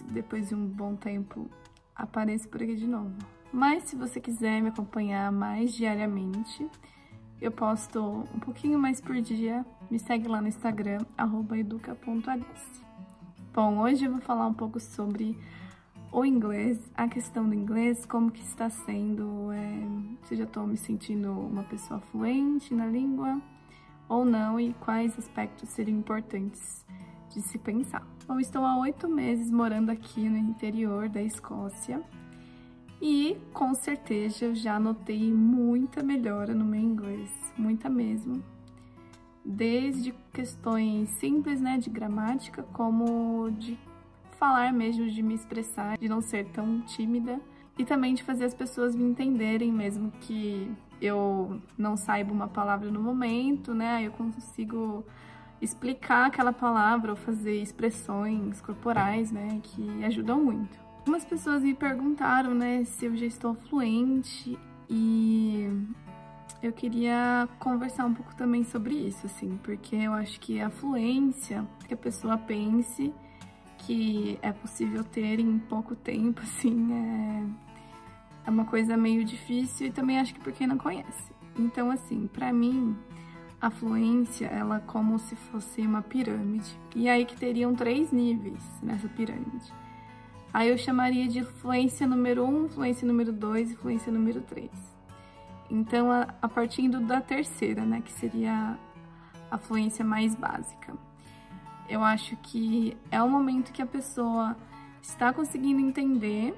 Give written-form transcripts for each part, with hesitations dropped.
depois de um bom tempo, apareço por aqui de novo. Mas se você quiser me acompanhar mais diariamente, eu posto um pouquinho mais por dia. Me segue lá no Instagram, @educa.alice. Bom, hoje eu vou falar um pouco sobre o inglês, a questão do inglês, como que está sendo, se eu já estou me sentindo uma pessoa fluente na língua ou não, e quais aspectos seriam importantes de se pensar. Bom, estou há 8 meses morando aqui no interior da Escócia e com certeza eu já notei muita melhora no meu inglês, muita mesmo. Desde questões simples, né, de gramática, como de falar mesmo, de me expressar, de não ser tão tímida e também de fazer as pessoas me entenderem, mesmo que eu não saiba uma palavra no momento, né, eu consigo explicar aquela palavra ou fazer expressões corporais, né, que ajudam muito. Algumas pessoas me perguntaram, né, se eu já estou fluente, e eu queria conversar um pouco também sobre isso, assim, porque eu acho que a fluência, que a pessoa pense que é possível ter em pouco tempo, assim, é uma coisa meio difícil, e também acho que por quem não conhece. Então, assim, pra mim, a fluência, ela é como se fosse uma pirâmide. E aí que teriam 3 níveis nessa pirâmide. Aí eu chamaria de fluência número 1, fluência número 2 e fluência número 3. Então, a partir da terceira, né, que seria a fluência mais básica. Eu acho que é o momento que a pessoa está conseguindo entender,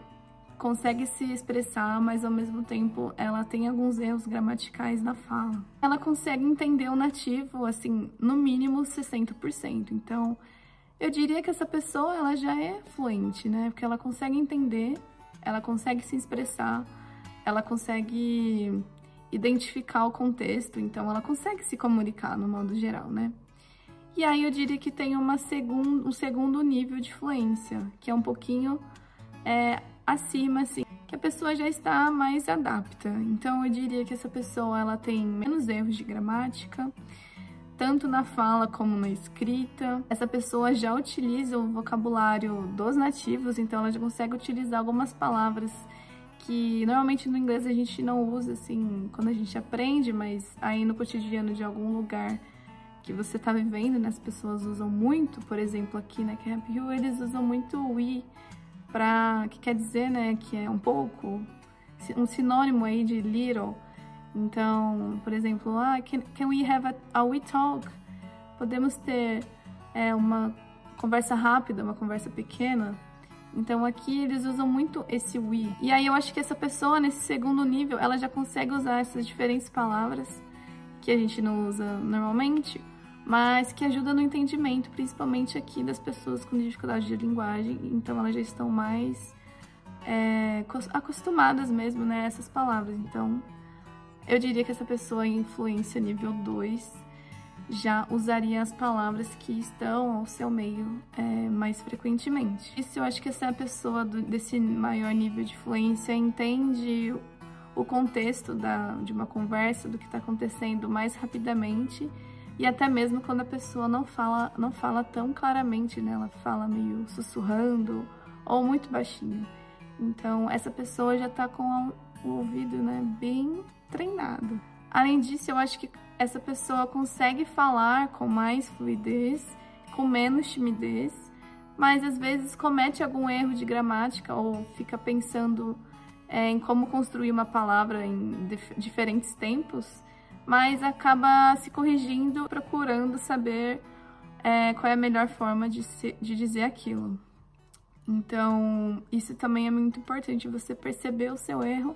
consegue se expressar, mas ao mesmo tempo ela tem alguns erros gramaticais na fala. Ela consegue entender o nativo, assim, no mínimo 60%. Então, eu diria que essa pessoa, ela já é fluente, né? Porque ela consegue entender, ela consegue se expressar, ela consegue identificar o contexto, então ela consegue se comunicar no modo geral, né? E aí eu diria que tem um segundo nível de fluência, que é um pouquinho acima, assim, que a pessoa já está mais adapta. Então eu diria que essa pessoa, ela tem menos erros de gramática, tanto na fala como na escrita. Essa pessoa já utiliza o vocabulário dos nativos, então ela já consegue utilizar algumas palavras que normalmente no inglês a gente não usa, assim, quando a gente aprende, mas aí no cotidiano de algum lugar que você tá vivendo, né, as pessoas usam muito. Por exemplo, aqui na Camp Hill, eles usam muito we, que quer dizer, né, que é um pouco, um sinônimo aí de little. Então, por exemplo, can we have a we talk? Podemos ter uma conversa rápida, uma conversa pequena. Então aqui eles usam muito esse we. E aí eu acho que essa pessoa, nesse segundo nível, ela já consegue usar essas diferentes palavras que a gente não usa normalmente, mas que ajuda no entendimento, principalmente aqui das pessoas com dificuldade de linguagem. Então elas já estão mais acostumadas mesmo, né, a essas palavras. Então eu diria que essa pessoa em fluência nível 2 já usaria as palavras que estão ao seu meio mais frequentemente. Isso, eu acho que essa pessoa desse maior nível de fluência entende o contexto de uma conversa, do que está acontecendo mais rapidamente, e até mesmo quando a pessoa não fala tão claramente, né? Ela fala meio sussurrando ou muito baixinho. Então, essa pessoa já está com o ouvido, né, bem treinado. Além disso, eu acho que essa pessoa consegue falar com mais fluidez, com menos timidez, mas às vezes comete algum erro de gramática ou fica pensando em como construir uma palavra em diferentes tempos, mas acaba se corrigindo, procurando saber qual é a melhor forma de dizer aquilo. Então, isso também é muito importante, você perceber o seu erro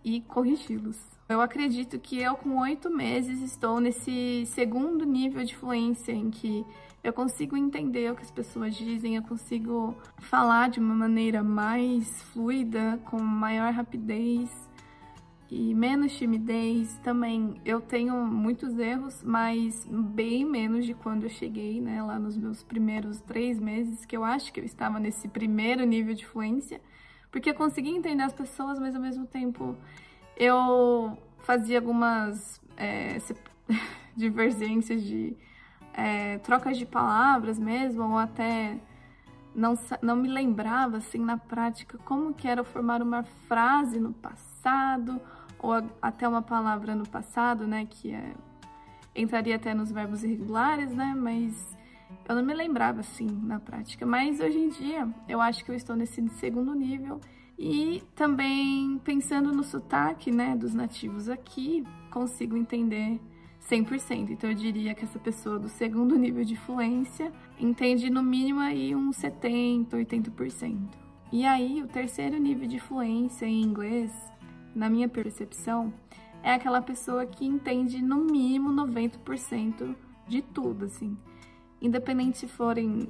e corrigi-los. Eu acredito que eu, com 8 meses, estou nesse segundo nível de fluência, em que eu consigo entender o que as pessoas dizem, eu consigo falar de uma maneira mais fluida, com maior rapidez e menos timidez. Também eu tenho muitos erros, mas bem menos de quando eu cheguei, né, lá nos meus primeiros 3 meses, que eu acho que eu estava nesse primeiro nível de fluência, porque eu conseguia entender as pessoas, mas ao mesmo tempo eu fazia algumas divergências de trocas de palavras mesmo, ou até não me lembrava, assim, na prática, como que era formar uma frase no passado, ou até uma palavra no passado, né, que entraria até nos verbos irregulares, né, mas eu não me lembrava, assim, na prática. Mas hoje em dia, eu acho que eu estou nesse segundo nível, e também pensando no sotaque, né, dos nativos aqui, consigo entender 100%. Então eu diria que essa pessoa do segundo nível de fluência entende no mínimo aí uns 70, 80%. E aí o terceiro nível de fluência em inglês, na minha percepção, é aquela pessoa que entende no mínimo 90% de tudo, assim. Independente se forem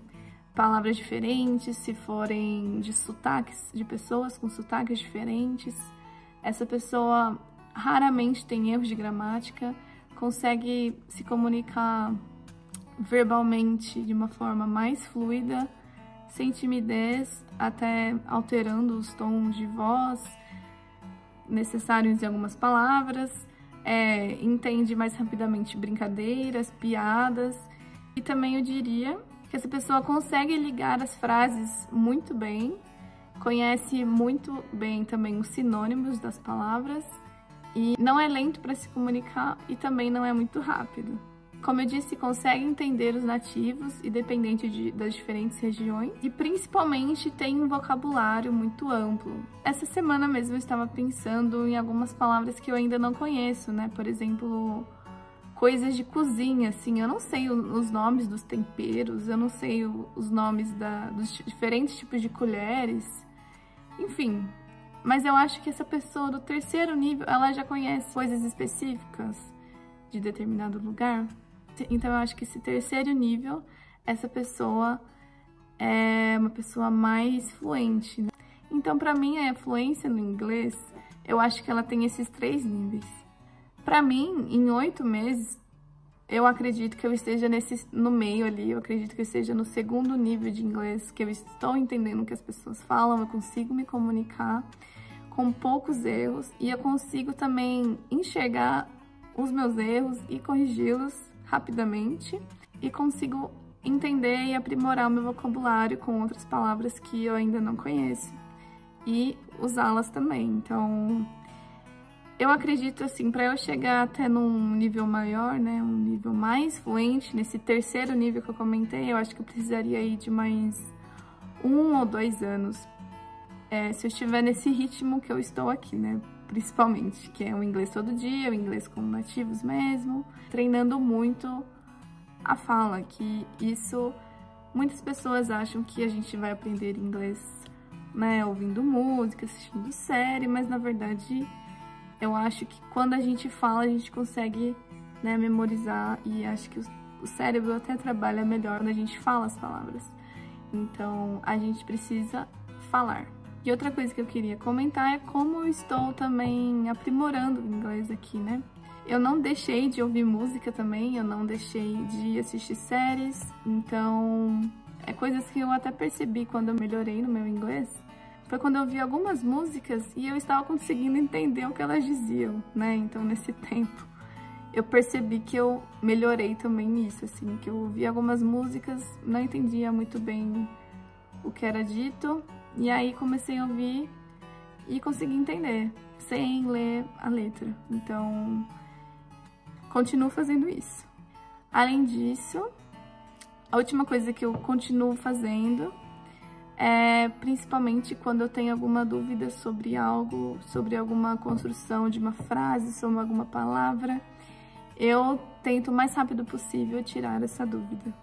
palavras diferentes, se forem de sotaques, de pessoas com sotaques diferentes, essa pessoa raramente tem erros de gramática, consegue se comunicar verbalmente de uma forma mais fluida, sem timidez, até alterando os tons de voz necessários em algumas palavras, entende mais rapidamente brincadeiras, piadas, e também eu diria que essa pessoa consegue ligar as frases muito bem, conhece muito bem também os sinônimos das palavras, e não é lento para se comunicar e também não é muito rápido. Como eu disse, consegue entender os nativos, independente das diferentes regiões, e principalmente tem um vocabulário muito amplo. Essa semana mesmo eu estava pensando em algumas palavras que eu ainda não conheço, né? Por exemplo, coisas de cozinha, assim, eu não sei os nomes dos temperos, eu não sei os nomes dos diferentes tipos de colheres, enfim. Mas eu acho que essa pessoa do terceiro nível, ela já conhece coisas específicas de determinado lugar. Então eu acho que esse terceiro nível, essa pessoa é uma pessoa mais fluente, né? Então pra mim a fluência no inglês, eu acho que ela tem esses 3 níveis. Pra mim, em 8 meses, eu acredito que eu esteja no meio ali, eu acredito que eu esteja no segundo nível de inglês, que eu estou entendendo o que as pessoas falam, eu consigo me comunicar com poucos erros e eu consigo também enxergar os meus erros e corrigi-los rapidamente e consigo entender e aprimorar o meu vocabulário com outras palavras que eu ainda não conheço e usá-las também. Então, eu acredito assim, para eu chegar até num nível maior, né, um nível mais fluente, nesse terceiro nível que eu comentei, eu acho que eu precisaria aí de mais 1 ou 2 anos. Se eu estiver nesse ritmo que eu estou aqui, né, principalmente, que é o inglês todo dia, o inglês com nativos mesmo, treinando muito a fala, que isso, muitas pessoas acham que a gente vai aprender inglês, né, ouvindo música, assistindo série, mas na verdade eu acho que quando a gente fala, a gente consegue, né, memorizar, e acho que o cérebro até trabalha melhor quando a gente fala as palavras. Então, a gente precisa falar. E outra coisa que eu queria comentar é como eu estou também aprimorando o inglês aqui, né? Eu não deixei de ouvir música também, eu não deixei de assistir séries, então é coisas que eu até percebi quando eu melhorei no meu inglês. Foi quando eu vi algumas músicas e eu estava conseguindo entender o que elas diziam, né? Então, nesse tempo, eu percebi que eu melhorei também nisso, assim, que eu ouvi algumas músicas, não entendia muito bem o que era dito, e aí comecei a ouvir e consegui entender, sem ler a letra. Então, continuo fazendo isso. Além disso, a última coisa que eu continuo fazendo principalmente quando eu tenho alguma dúvida sobre algo, sobre alguma construção de uma frase, sobre alguma palavra, eu tento o mais rápido possível tirar essa dúvida.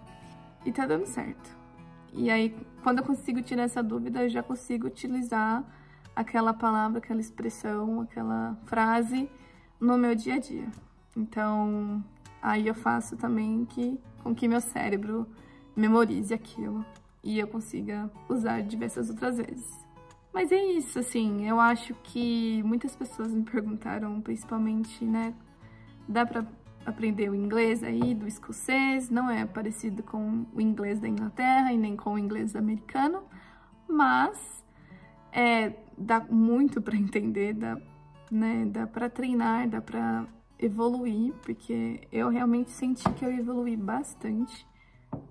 E tá dando certo. E aí, quando eu consigo tirar essa dúvida, eu já consigo utilizar aquela palavra, aquela expressão, aquela frase no meu dia a dia. Então, aí eu faço também com que meu cérebro memorize aquilo e eu consiga usar diversas outras vezes. Mas é isso, assim, eu acho que muitas pessoas me perguntaram, principalmente, né, dá pra aprender o inglês aí do escocês, não é parecido com o inglês da Inglaterra e nem com o inglês americano, mas dá muito pra entender, dá pra treinar, dá pra evoluir, porque eu realmente senti que eu evoluí bastante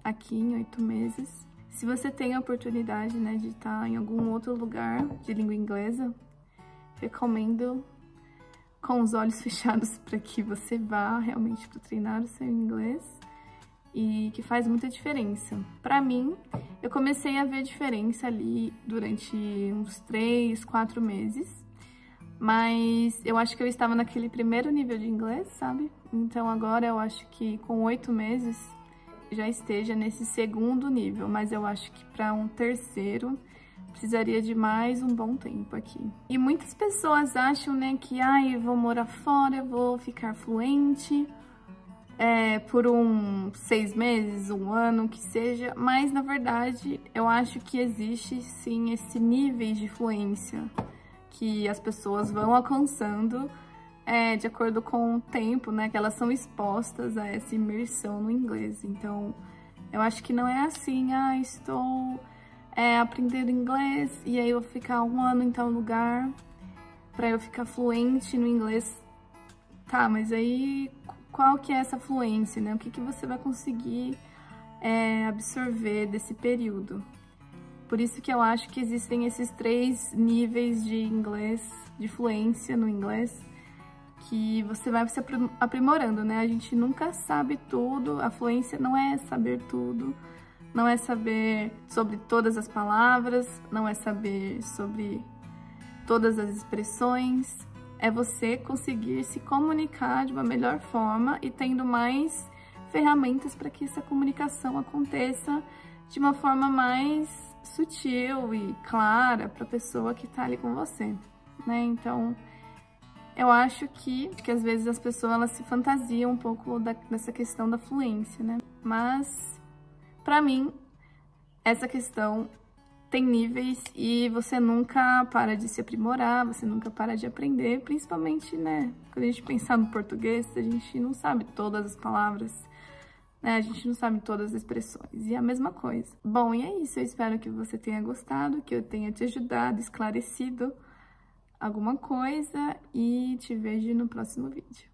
aqui em 8 meses. Se você tem a oportunidade, né, de estar em algum outro lugar de língua inglesa, recomendo com os olhos fechados para que você vá realmente para treinar o seu inglês e que faz muita diferença. Para mim, eu comecei a ver diferença ali durante uns 3, 4 meses, mas eu acho que eu estava naquele primeiro nível de inglês, sabe? Então agora eu acho que com 8 meses já esteja nesse segundo nível, mas eu acho que para um terceiro precisaria de mais um bom tempo aqui. E muitas pessoas acham, né, que eu vou morar fora, eu vou ficar fluente por 6 meses, 1 ano, que seja, mas na verdade eu acho que existe sim esse nível de fluência que as pessoas vão alcançando de acordo com o tempo, né, que elas são expostas a essa imersão no inglês. Então, eu acho que não é assim, estou aprendendo inglês e aí eu vou ficar 1 ano em tal lugar para eu ficar fluente no inglês. Tá, mas aí qual que é essa fluência, né? O que você vai conseguir absorver desse período? Por isso que eu acho que existem esses 3 níveis de inglês, de fluência no inglês, que você vai se aprimorando, né? A gente nunca sabe tudo, a fluência não é saber tudo, não é saber sobre todas as palavras, não é saber sobre todas as expressões, é você conseguir se comunicar de uma melhor forma e tendo mais ferramentas para que essa comunicação aconteça de uma forma mais sutil e clara para a pessoa que está ali com você, né? Então, eu acho que às vezes as pessoas elas se fantasiam um pouco dessa questão da fluência, né? Mas, pra mim, essa questão tem níveis e você nunca para de se aprimorar, você nunca para de aprender, principalmente, né? Quando a gente pensar no português, a gente não sabe todas as palavras, né? A gente não sabe todas as expressões, e é a mesma coisa. Bom, e é isso, eu espero que você tenha gostado, que eu tenha te ajudado, esclarecido alguma coisa e te vejo no próximo vídeo.